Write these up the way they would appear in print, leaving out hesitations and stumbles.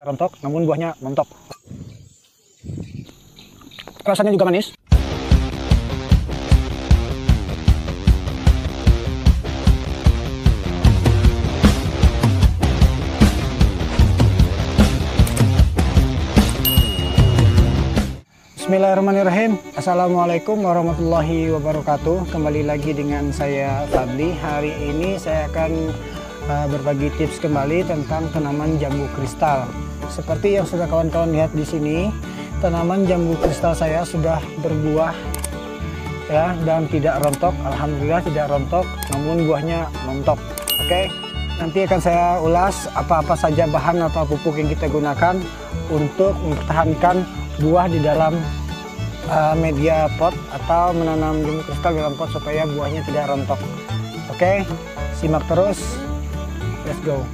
rontok namun buahnya montok. Rasanya juga manis. Bismillahirrahmanirrahim. Assalamualaikum warahmatullahi wabarakatuh. Kembali lagi dengan saya Fadli. Hari ini saya akan berbagi tips kembali tentang tanaman jambu kristal. Seperti yang sudah kawan-kawan lihat di sini, tanaman jambu kristal saya sudah berbuah ya, dan tidak rontok. Alhamdulillah tidak rontok, namun buahnya montok. Oke, nanti akan saya ulas apa-apa saja bahan atau pupuk yang kita gunakan untuk mempertahankan buah di dalam media pot atau menanam jambu kristal dalam pot supaya buahnya tidak rontok. Oke, simak terus. Let's go.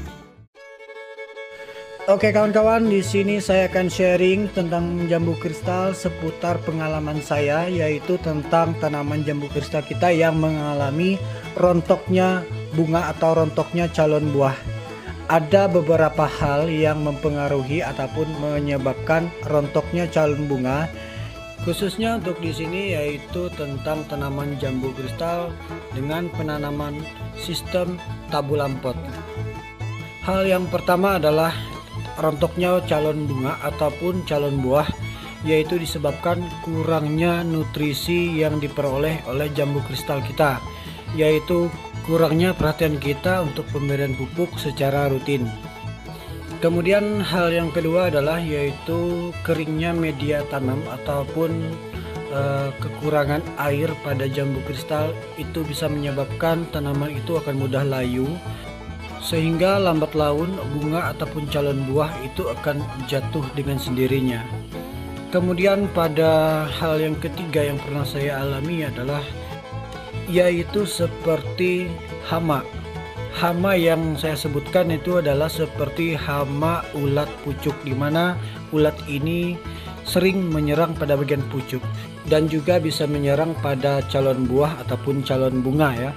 Oke kawan-kawan, di sini saya akan sharing tentang jambu kristal seputar pengalaman saya, yaitu tentang tanaman jambu kristal kita yang mengalami rontoknya bunga atau rontoknya calon buah. Ada beberapa hal yang mempengaruhi ataupun menyebabkan rontoknya calon bunga, khususnya untuk di sini yaitu tentang tanaman jambu kristal dengan penanaman sistem tabulam pot. Hal yang pertama adalah rontoknya calon bunga ataupun calon buah, yaitu disebabkan kurangnya nutrisi yang diperoleh oleh jambu kristal kita, yaitu kurangnya perhatian kita untuk pemberian pupuk secara rutin. Kemudian hal yang kedua adalah yaitu keringnya media tanam ataupun kekurangan air pada jambu kristal. Itu bisa menyebabkan tanaman itu akan mudah layu, sehingga lambat laun bunga ataupun calon buah itu akan jatuh dengan sendirinya. Kemudian pada hal yang ketiga yang pernah saya alami adalah yaitu seperti hama. Hama yang saya sebutkan itu adalah seperti hama ulat pucuk, di mana ulat ini sering menyerang pada bagian pucuk dan juga bisa menyerang pada calon buah ataupun calon bunga ya.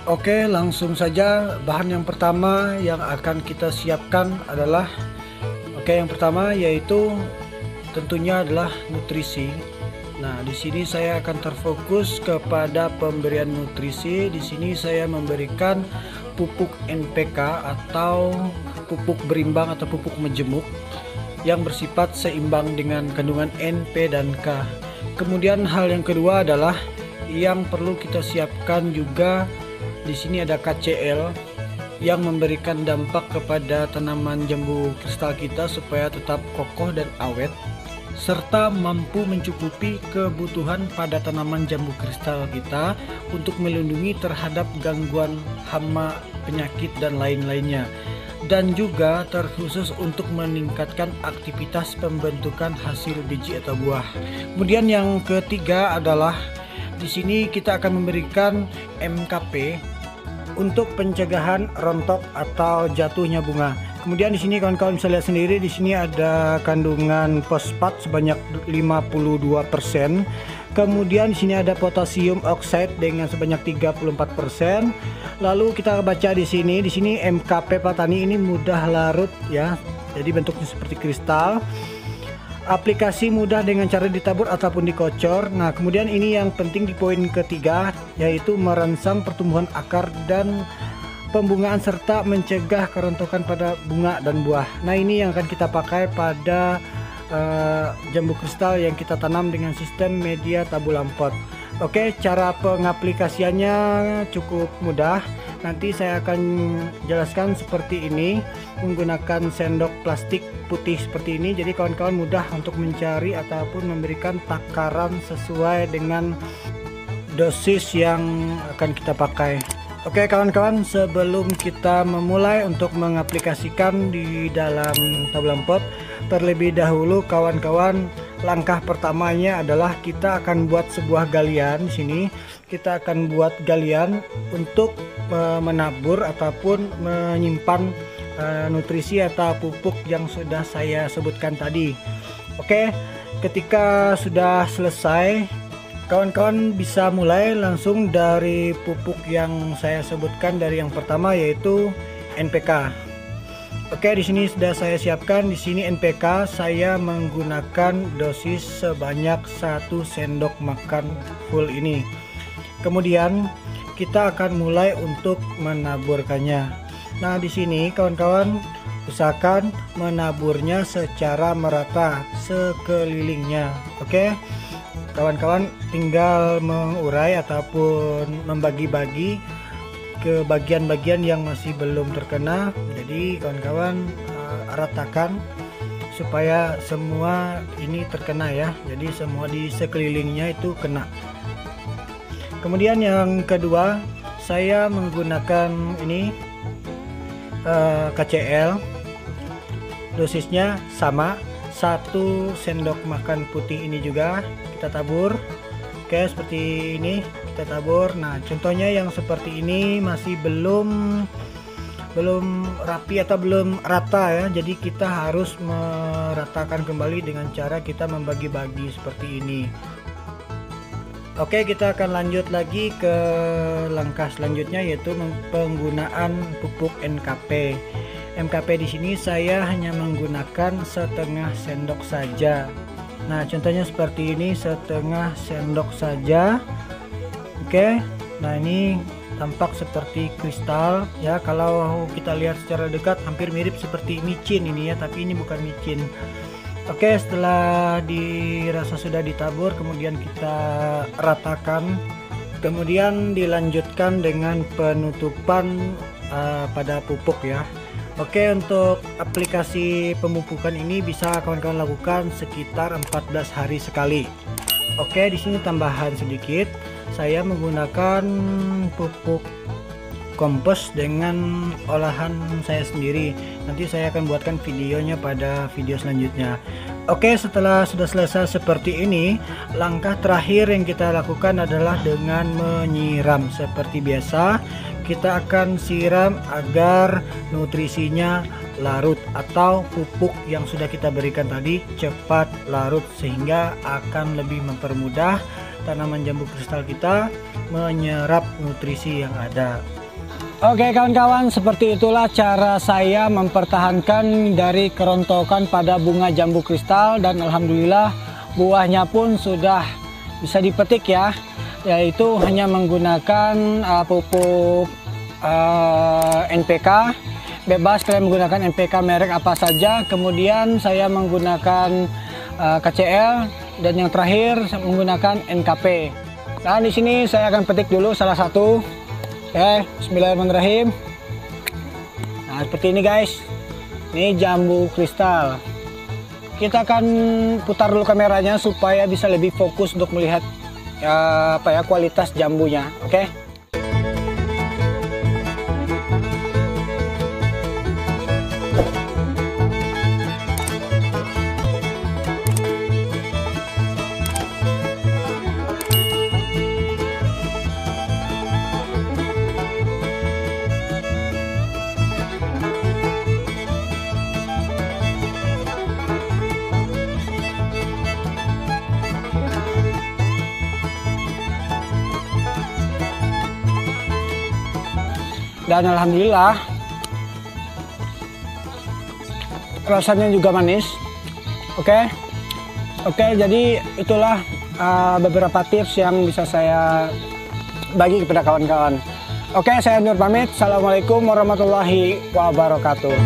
Oke, langsung saja. Bahan yang pertama yang akan kita siapkan adalah yang pertama yaitu tentunya adalah nutrisi. Nah, di sini saya akan terfokus kepada pemberian nutrisi. Di sini saya memberikan pupuk NPK atau pupuk berimbang atau pupuk majemuk yang bersifat seimbang dengan kandungan N, P, dan K. Kemudian hal yang kedua adalah yang perlu kita siapkan juga. Di sini ada KCl yang memberikan dampak kepada tanaman jambu kristal kita supaya tetap kokoh dan awet, serta mampu mencukupi kebutuhan pada tanaman jambu kristal kita untuk melindungi terhadap gangguan hama, penyakit, dan lain-lainnya, dan juga terkhusus untuk meningkatkan aktivitas pembentukan hasil biji atau buah. Kemudian yang ketiga adalah di sini kita akan memberikan MKP untuk pencegahan rontok atau jatuhnya bunga. Kemudian di sini kawan-kawan bisa lihat sendiri, di sini ada kandungan fosfat sebanyak 52%. Kemudian di sini ada potasium oxide dengan sebanyak 34%. Lalu kita baca di sini MKP Patani ini mudah larut ya. Jadi bentuknya seperti kristal. Aplikasi mudah dengan cara ditabur ataupun dikocor. Nah, kemudian ini yang penting di poin ketiga, yaitu merangsang pertumbuhan akar dan pembungaan serta mencegah kerontokan pada bunga dan buah. Nah, ini yang akan kita pakai pada jambu kristal yang kita tanam dengan sistem media tabulam pot. Oke, cara pengaplikasiannya cukup mudah. Nanti saya akan jelaskan seperti ini menggunakan sendok plastik putih seperti ini. Jadi kawan-kawan mudah untuk mencari ataupun memberikan takaran sesuai dengan dosis yang akan kita pakai. Oke kawan-kawan, sebelum kita memulai untuk mengaplikasikan di dalam tabulam pot, terlebih dahulu kawan-kawan, langkah pertamanya adalah kita akan buat sebuah galian. Di sini kita akan buat galian untuk menabur ataupun menyimpan nutrisi atau pupuk yang sudah saya sebutkan tadi. Oke, ketika sudah selesai, kawan-kawan bisa mulai langsung dari pupuk yang saya sebutkan. Dari yang pertama yaitu NPK. Oke, di sini sudah saya siapkan. Di sini NPK saya menggunakan dosis sebanyak 1 sendok makan full ini. Kemudian kita akan mulai untuk menaburkannya. Nah, di sini kawan-kawan usahakan menaburnya secara merata sekelilingnya. Oke. Kawan-kawan tinggal mengurai ataupun membagi-bagi ke bagian-bagian yang masih belum terkena. Jadi kawan-kawan ratakan supaya semua ini terkena ya. Jadi semua di sekelilingnya itu kena. Kemudian yang kedua, saya menggunakan ini KCL. Dosisnya sama, 1 sendok makan putih ini juga kita tabur. Oke, seperti ini kita tabur. Nah, contohnya yang seperti ini masih belum rapi atau belum rata ya. Jadi kita harus meratakan kembali dengan cara kita membagi-bagi seperti ini. Oke, kita akan lanjut lagi ke langkah selanjutnya, yaitu penggunaan pupuk NKP. NKP di sini saya hanya menggunakan setengah sendok saja. Nah, contohnya seperti ini, setengah sendok saja. Oke, nah ini tampak seperti kristal ya. Kalau kita lihat secara dekat hampir mirip seperti micin ini ya, tapi ini bukan micin. Oke, setelah dirasa sudah ditabur, kemudian kita ratakan. Kemudian dilanjutkan dengan penutupan pada pupuk ya. Oke, untuk aplikasi pemupukan ini bisa kawan-kawan lakukan sekitar 14 hari sekali. Oke, di sini tambahan sedikit. Saya menggunakan pupuk kompos dengan olahan saya sendiri. Nanti saya akan buatkan videonya pada video selanjutnya. Oke, setelah sudah selesai seperti ini, langkah terakhir yang kita lakukan adalah dengan menyiram. Seperti biasa, kita akan siram agar nutrisinya larut atau pupuk yang sudah kita berikan tadi cepat larut, sehingga akan lebih mempermudah tanaman jambu kristal kita menyerap nutrisi yang ada. Oke kawan-kawan, seperti itulah cara saya mempertahankan dari kerontokan pada bunga jambu kristal, dan alhamdulillah buahnya pun sudah bisa dipetik ya, yaitu hanya menggunakan pupuk NPK. Bebas kalian menggunakan NPK merek apa saja. Kemudian saya menggunakan KCL, dan yang terakhir saya menggunakan NKP. Nah, di sini saya akan petik dulu salah satu. Oke, bismillahirrahmanirrahim. Nah, seperti ini guys. Ini jambu kristal. Kita akan putar dulu kameranya supaya bisa lebih fokus untuk melihat kualitas jambunya. Oke. Dan alhamdulillah rasanya juga manis. Oke, jadi itulah beberapa tips yang bisa saya bagi kepada kawan-kawan. Oke, saya Nur pamit. Assalamualaikum warahmatullahi wabarakatuh.